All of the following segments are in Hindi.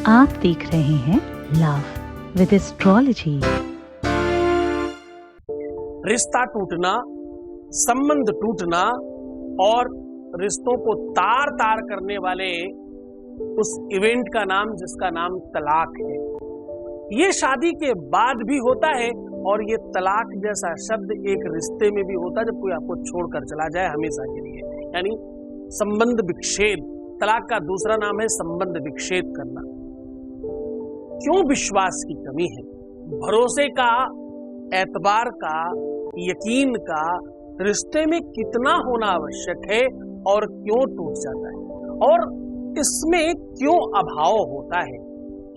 आप देख रहे हैं लव विद एस्ट्रोलॉजी। रिश्ता टूटना, संबंध टूटना और रिश्तों को तार तार करने वाले उस इवेंट का नाम, जिसका नाम तलाक है, ये शादी के बाद भी होता है। और ये तलाक जैसा शब्द एक रिश्ते में भी होता है जब कोई आपको छोड़कर चला जाए हमेशा के लिए, यानी संबंध विच्छेद। तलाक का दूसरा नाम है संबंध विच्छेद करना। क्यों विश्वास की कमी है, भरोसे का, एतबार का, यकीन का रिश्ते में कितना होना आवश्यक है और क्यों टूट जाता है, और इसमें क्यों अभाव होता है,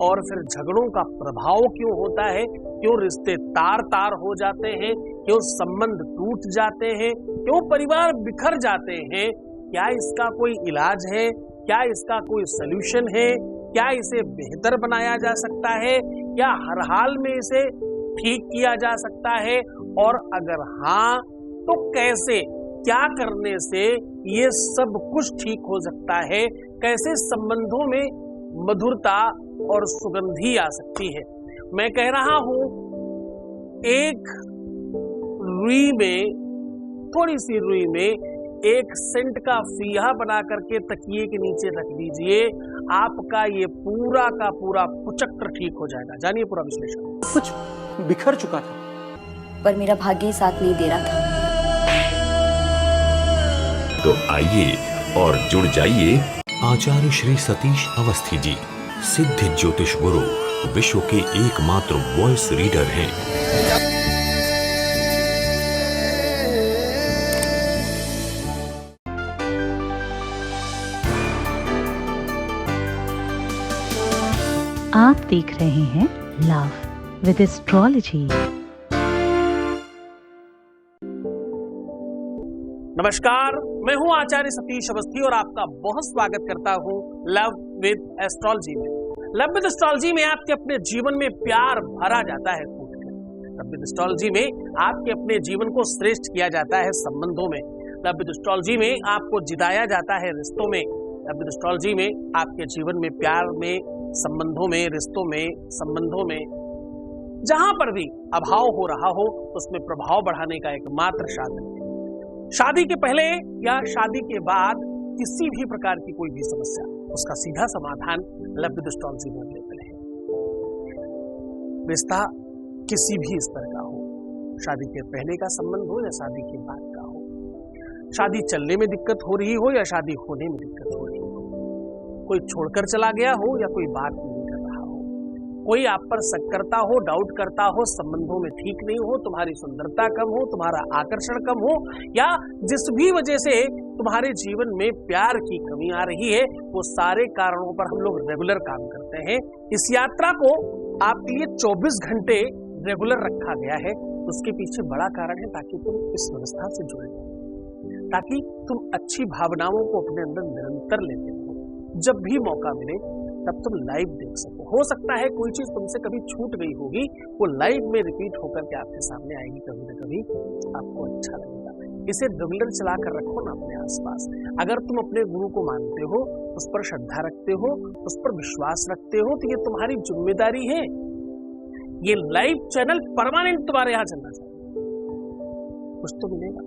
और फिर झगड़ों का प्रभाव क्यों होता है, क्यों रिश्ते तार तार हो जाते हैं, क्यों संबंध टूट जाते हैं, क्यों परिवार बिखर जाते हैं। क्या इसका कोई इलाज है, क्या इसका कोई सलूशन है, क्या इसे बेहतर बनाया जा सकता है, क्या हर हाल में इसे ठीक किया जा सकता है, और अगर हाँ तो कैसे, क्या करने से ये सब कुछ ठीक हो सकता है, कैसे संबंधों में मधुरता और सुगंधी आ सकती है। मैं कह रहा हूं, एक रुई में, थोड़ी सी रुई में एक सेंट का फीहा बना करके तकिए के नीचे रख दीजिए, आपका ये पूरा का पूरा कुचक्र ठीक हो जाएगा। जानिए पूरा विश्लेषण। कुछ बिखर चुका था, पर मेरा भाग्य साथ नहीं दे रहा था। तो आइए और जुड़ जाइए आचार्य श्री सतीश अवस्थी जी, सिद्ध ज्योतिष गुरु, विश्व के एकमात्र वॉइस रीडर हैं। आप देख रहे हैं लव विद एस्ट्रोलॉजी। नमस्कार, मैं हूं आचार्य सतीश अवस्थी और आपका बहुत स्वागत करता हूं लव विद एस्ट्रोलॉजी में। लव विद एस्ट्रोलॉजी में आपके अपने जीवन में प्यार भरा जाता है कूटकर। लव विद एस्ट्रोलॉजी में आपके अपने जीवन को श्रेष्ठ किया जाता है संबंधों में। लव विद एस्ट्रोलॉजी में आपको जिताया जाता है रिश्तों में। लव विद एस्ट्रोलॉजी में आपके जीवन में, प्यार में, संबंधों में, रिश्तों में, संबंधों में जहां पर भी अभाव हो रहा हो उसमें प्रभाव बढ़ाने का एकमात्र साधन है। शादी के पहले या शादी के बाद किसी भी प्रकार की कोई भी समस्या, उसका सीधा समाधान लव विद एस्ट्रोलॉजी में लेते हैं। रिश्ता किसी भी स्तर का हो, शादी के पहले का संबंध हो या शादी के बाद का हो, शादी चलने में दिक्कत हो रही हो या शादी होने में दिक्कत हो रही हो, कोई छोड़कर चला गया हो या कोई बात नहीं कर रहा हो, कोई आप पर शक करता हो, डाउट करता हो, संबंधों में ठीक नहीं हो, तुम्हारी सुंदरता कम हो, तुम्हारा आकर्षण कम हो, या जिस भी वजह से तुम्हारे जीवन में प्यार की कमी आ रही है, वो सारे कारणों पर हम लोग रेगुलर काम करते हैं। इस यात्रा को आपके लिए 24 घंटे रेगुलर रखा गया है। उसके पीछे बड़ा कारण है ताकि तुम इस व्यवस्था से जुड़े रहो, ताकि तुम अच्छी भावनाओं को अपने अंदर निरंतर लेते रहो। जब भी मौका मिले तब तुम लाइव देख सको। हो सकता है कोई चीज तुमसे कभी छूट गई होगी, वो लाइव में रिपीट होकर के आपके सामने आएगी, कभी ना कभी आपको अच्छा लगेगा। इसे रेगुलर चला कर रखो ना अपने आसपास। अगर तुम अपने गुरु को मानते हो, उस पर श्रद्धा रखते हो, उस पर विश्वास रखते हो, तो ये तुम्हारी जिम्मेदारी है। ये लाइव चैनल परमानेंट तुम्हारे यहाँ चलना चाहिए। कुछ तो मिलेगा,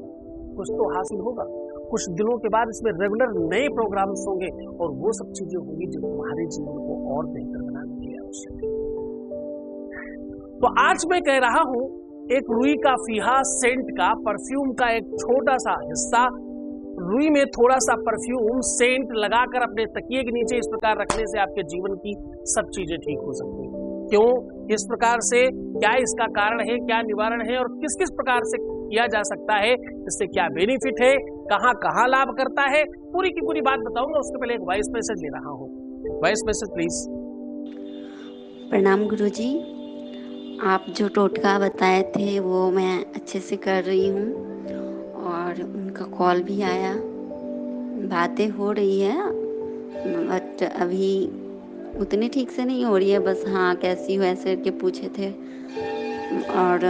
कुछ तो हासिल होगा। कुछ दिनों के बाद इसमें रेगुलर नए प्रोग्राम्स होंगे और वो सब चीजें होंगी जो तुम्हारे जीवन को और बेहतर बनाने के लिए आवश्यक है। तो आज मैं कह रहा हूं, एक रुई का फीहा, सेंट का, परफ्यूम का एक छोटा सा हिस्सा, रुई में थोड़ा सा परफ्यूम, सेंट लगाकर अपने तकिए के नीचे इस प्रकार रखने से आपके जीवन की सब चीजें ठीक हो सकती हैं। क्यों, किस प्रकार से, क्या इसका कारण है, क्या निवारण है और किस किस प्रकार से किया जा सकता है, इससे क्या बेनिफिट है, कहां कहां लाभ करता है, पूरी की पूरी बात बताऊंगा। उसके पहले एक वॉइस मैसेज ले रहा हूं। Voice message please. प्रणाम गुरुजी, आप जो टोटका बताए थे वो मैं अच्छे से कर रही हूँ और उनका कॉल भी आया, बातें हो रही है, बट अभी उतनी ठीक से नहीं हो रही है। बस हाँ कैसी हो ऐसे करके पूछे थे और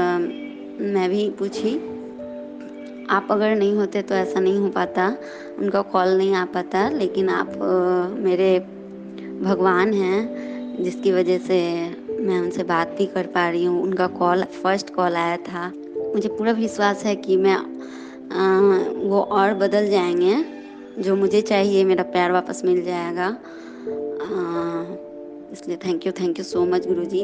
मैं भी पूछी। आप अगर नहीं होते तो ऐसा नहीं हो पाता, उनका कॉल नहीं आ पाता, लेकिन आप मेरे भगवान हैं, जिसकी वजह से मैं उनसे बात भी कर पा रही हूँ। उनका फर्स्ट कॉल आया था। मुझे पूरा विश्वास है कि वो और बदल जाएंगे। जो मुझे चाहिए, मेरा प्यार वापस मिल जाएगा। इसलिए थैंक यू सो मच गुरुजी।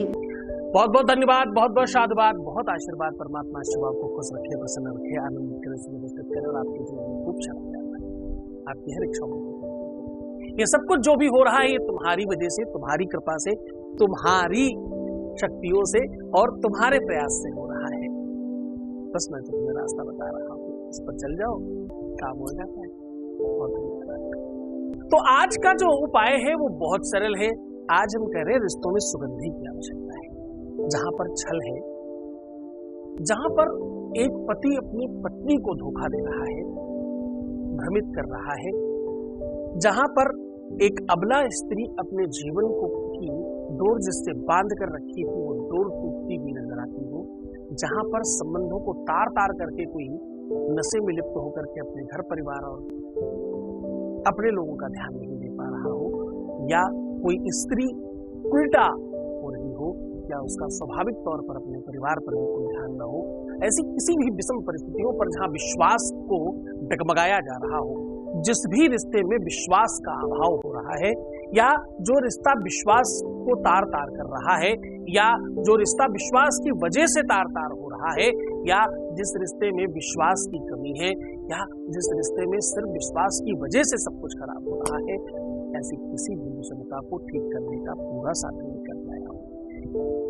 बहुत बहुत धन्यवाद, बहुत बहुत साधुवाद, बहुत आशीर्वाद। परमात्मा शिव आपको खुश रखे, प्रसन्न रखे, आनंद करे, सुव्यवस्थित करे और आपके जीवन में खूब शांति आए, आपकी हर इच्छा पूरी। ये सब कुछ जो भी हो रहा है, ये तुम्हारी वजह से, तुम्हारी कृपा से, तुम्हारी शक्तियों से और तुम्हारे प्रयास से हो रहा है। बस मैं तुम्हें रास्ता बता रहा हूँ, इस पर चल जाओ, काम हो जाता है। तो आज का जो उपाय है वो बहुत सरल है। आज हम कह रहे हैं रिश्तों में सुगंधी की आवश्यकता है। जहां पर छल है, जहां पर एक पति अपनी पत्नी को धोखा दे रहा है, भ्रमित कर रहा है, जहां पर एक अबला स्त्री अपने जीवन को की डोर जिससे बांध कर रखी थी वो डोर टूटती हुई नजर आती हो, जहां पर संबंधों को तार तार करके कोई नशे में लिप्त होकर के अपने घर परिवार और अपने लोगों का ध्यान नहीं दे पा रहा हो, या कोई स्त्री उल्टा हो रही हो, या उसका स्वाभाविक तौर पर अपने परिवार पर भी कोई ध्यान न हो, ऐसी किसी भी विषम परिस्थितियों पर जहां विश्वास को डगमगाया जा रहा हो, जिस भी रिश्ते में विश्वास का अभाव हो रहा है, या जो रिश्ता विश्वास को तार तार कर रहा है, या जो रिश्ता विश्वास की वजह से तार तार हो रहा है, या जिस रिश्ते में विश्वास की कमी है, या जिस रिश्ते में सिर्फ विश्वास की वजह से सब कुछ खराब हो रहा है, ऐसी किसी भी विषमता को ठीक करने का पूरा साधन निकल जाएगा।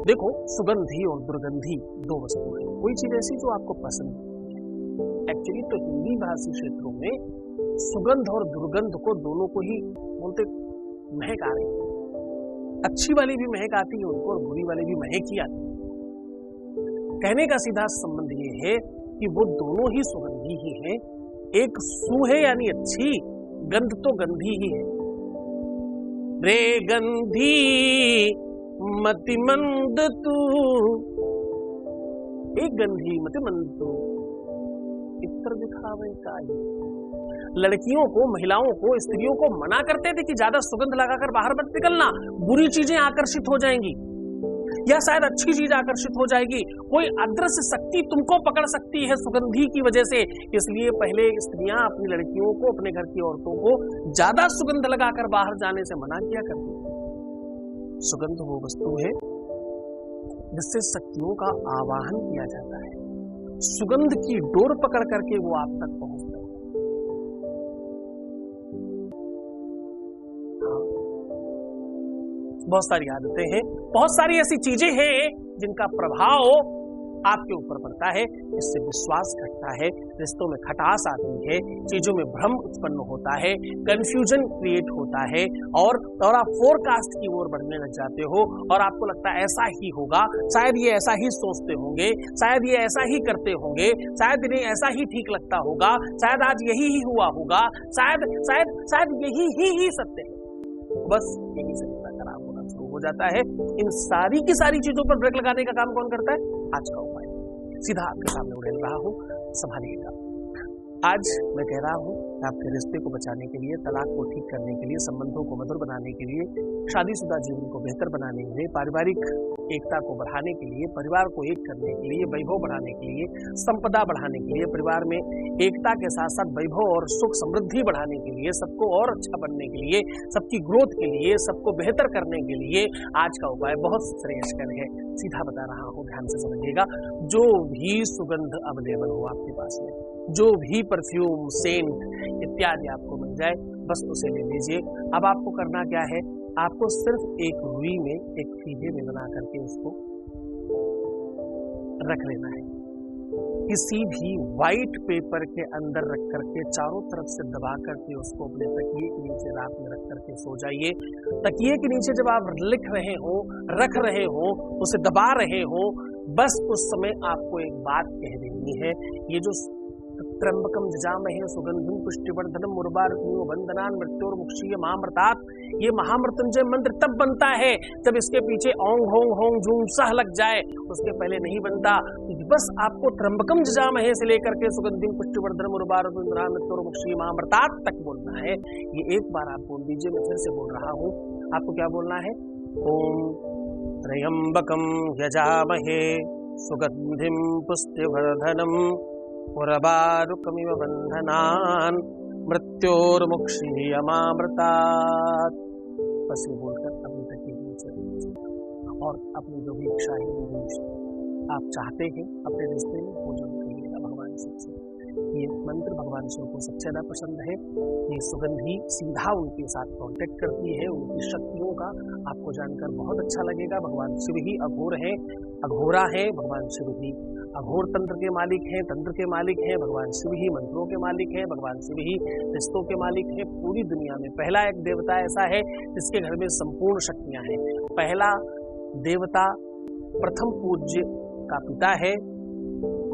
देखो, सुगंधी और दुर्गंधी दो वस्तु है। कोई चीज ऐसी जो आपको पसंद है। एक्चुअली तो हिंदी भाषी क्षेत्रों में सुगंध और दुर्गंध को दोनों को ही बोलते, महक आ रही है। अच्छी वाली भी महक आती है उनको और बुरी वाली भी महक ही आती है। कहने का सीधा संबंध ये है कि वो दोनों ही सुगंधी ही हैं। एक सु है यानी अच्छी, गंध तो गंधी ही है। रे गंधी मति मंद तू, एक गंधी मति मंद तू, इतर दिखावे का। लड़कियों को, महिलाओं को, स्त्रियों को मना करते थे कि ज्यादा सुगंध लगाकर बाहर मत निकलना, बुरी चीजें आकर्षित हो जाएंगी या शायद अच्छी चीज आकर्षित हो जाएगी, कोई अदृश्य शक्ति तुमको पकड़ सकती है सुगंधी की वजह से। इसलिए पहले स्त्रियां अपनी लड़कियों को, अपने घर की औरतों को ज्यादा सुगंध लगाकर बाहर जाने से मना किया करती थी। सुगंध वो वस्तु है जिससे शक्तियों का आवाहन किया जाता है। सुगंध की डोर पकड़ करके वो आप तक पहुंचता है। बहुत सारी आदतें हैं, बहुत सारी ऐसी चीजें हैं जिनका प्रभाव आपके ऊपर पड़ता है। इससे विश्वास घटता है, रिश्तों में खटास आती है, चीजों में भ्रम उत्पन्न होता है, कंफ्यूजन क्रिएट होता है, और आप फोरकास्ट की ओर बढ़ने लग जाते हो और आपको लगता है ऐसा ही होगा, शायद ये ऐसा ही सोचते होंगे, शायद ये ऐसा ही करते होंगे, शायद इन्हें ऐसा ही ठीक लगता होगा, शायद आज यही ही हुआ होगा, शायद शायद शायद यही ही सत्य है। बस यही से रिश्ता खराब होना शुरू हो जाता है। इन सारी की सारी चीजों पर ब्रेक लगाने का काम कौन करता है? आज का उपाय सीधा आपके सामने उड़ेल रहा हूं, संभालिएगा। आज मैं कह रहा हूं आपके रिश्ते को बचाने के लिए, तलाक को ठीक करने के लिए, संबंधों को मधुर बनाने के लिए, शादीशुदा जीवन को बेहतर बनाने के लिए, पारिवारिक एकता को बढ़ाने के लिए, परिवार को एक करने के लिए, वैभव बढ़ाने के लिए, संपदा बढ़ाने के लिए, परिवार में एकता के साथ साथ वैभव और सुख समृद्धि बढ़ाने के लिए, सबको और अच्छा बनने के लिए, सबकी ग्रोथ के लिए, सबको बेहतर करने के लिए आज का उपाय बहुत श्रेयस्कर है। सीधा बता रहा हूं, ध्यान से समझिएगा। जो भी सुगंध अवेलेबल हो आपके पास में, जो भी परफ्यूम, सेंट इत्यादि आपको मिल जाए, बस उसे ले लीजिए। अब आपको करना क्या है? आपको सिर्फ एक रुई में, एक फीते में बना करके उसको रख लेना है। किसी भी व्हाइट पेपर के अंदर रख करके चारों तरफ से दबा करके उसको अपने तकिए के नीचे रात में रख करके सो जाइए। तकिए के नीचे जब आप लिख रहे हो, रख रहे हो, उसे दबा रहे हो, बस उस समय आपको एक बात कह देनी है। ये जो त्र्यंबकम जजामहे सुगंधिम पुष्टिवर्धनम उर्वारुकमिव बंधनान् मृत्योर्मुक्षीय महामृतात्, ये महामृत्युंजय मंत्र तब बनता है जब इसके पीछे ओंग होंग होंग जूम सह लग जाए, उसके पहले नहीं बनता। बस आपको त्र्यंबकम जजामहे से लेकर के सुगंधिम पुष्टिवर्धनम उर्वारुकमिव बंधनान् मृत्योर्मुक्षीय महामृतात् तक बोलना है। ये एक बार आप बोल दीजिए, मैं फिर से बोल रहा हूँ। आपको क्या बोलना है? ओम त्र्यंबकं यजामहे सुगंधिं पुष्टिवर्धनम् उर्वारुकमिव बंधनान् मृत्योर्मुक्षीयमामृतात्। बस ये बोलकर अपनी तकलीफ से और अपनी जो भी इच्छा है वो आप चाहते हैं अपने रिश्ते में वो जरूर करिएगा भगवान शिव से। ये मंत्र भगवान शिव को सबसे ज्यादा पसंद है। ये सुगंधी सीधा उनके साथ कांटेक्ट करती है, उनकी शक्तियों का आपको जानकर बहुत अच्छा लगेगा। भगवान शिव ही अघोर है, अघोरा है। भगवान शिव ही अघोर तंत्र के मालिक हैं, तंत्र के मालिक हैं। भगवान शिव ही मंत्रों के मालिक हैं, भगवान शिव ही रिश्तों के मालिक हैं। पूरी दुनिया में पहला एक देवता ऐसा है जिसके घर में संपूर्ण शक्तियां हैं। पहला देवता प्रथम पूज्य का पिता है,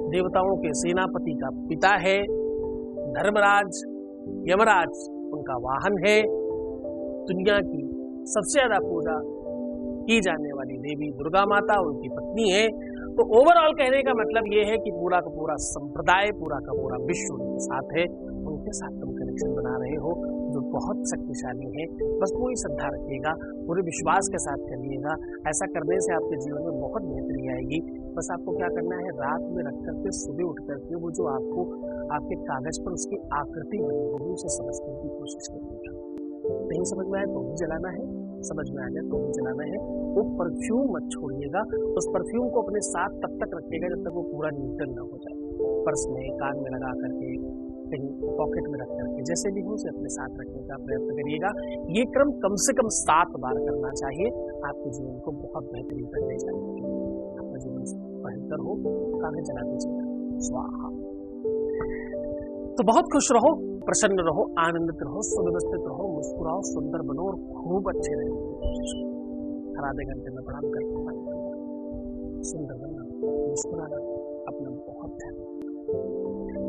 देवताओं के सेनापति का पिता है, धर्मराज यमराज उनका वाहन है। दुनिया की सबसे ज्यादा पूजा की जाने वाली देवी दुर्गा माता उनकी पत्नी है। तो ओवरऑल कहने का मतलब ये है कि पूरा का पूरा संप्रदाय, पूरा का पूरा विश्व उनके साथ है। उनके साथ तुम कनेक्शन बना रहे हो जो बहुत शक्तिशाली है। बस पूरी श्रद्धा रखिएगा, पूरे विश्वास के साथ करिएगा। ऐसा करने से आपके जीवन में बहुत बेहतरी आएगी। बस आपको क्या करना है, रात में रख करके सुबह उठ करके वो जो आपको आपके कागज पर उसकी आकृति बनी होगी उसे समझने की कोशिश करिएगा। नहीं समझ में आए तो भी जलाना है, समझ में आ जाए तो भी जलाना है। वो परफ्यूम मत छोड़िएगा, उस परफ्यूम को अपने साथ तब तक रखिएगा जब तक वो पूरा न्यूट्रल न हो जाए। पर्स में, कान में लगा करके, कहीं पॉकेट में रख करके, जैसे भी हो उसे अपने साथ रखने का प्रयत्न करिएगा। ये क्रम कम से कम 7 बार करना चाहिए। आपके जीवन को बहुत बेहतरीन तक ले जाएगा। आपका जीवन बेहतर हो, कागज जलाते चलिए। स्वाहा। तो बहुत खुश रहो, प्रसन्न रहो, आनंदित रहो, सुव्यवस्थित रहो, मुस्कुराओ, सुंदर बनो और खूब अच्छे रहने की कोशिश करो। हर आधे घंटे में प्रणाम करके सुंदर बनना, मुस्कुराना, अपना बहुत ध्यान।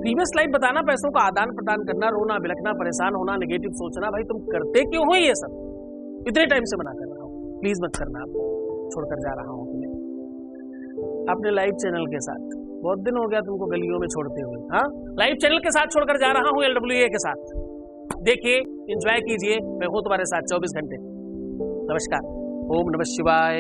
प्रीवियस लाइफ बताना, पैसों का आदान प्रदान करना, रोना बिलखना, परेशान होना, नेगेटिव सोचना, भाई तुम करते क्यों हो ये सब? इतने टाइम से मना कर रहा हूँ, प्लीज मत करना। आप छोड़कर जा रहा हूँ अपने लाइव चैनल के साथ। बहुत दिन हो गया तुमको गलियों में छोड़ते हुए। हाँ, लाइव चैनल के साथ छोड़कर जा रहा हूँ LWA के साथ। देखिए, एंजॉय कीजिए, मैं हूँ तुम्हारे साथ 24 घंटे। नमस्कार। ओम नमः शिवाय।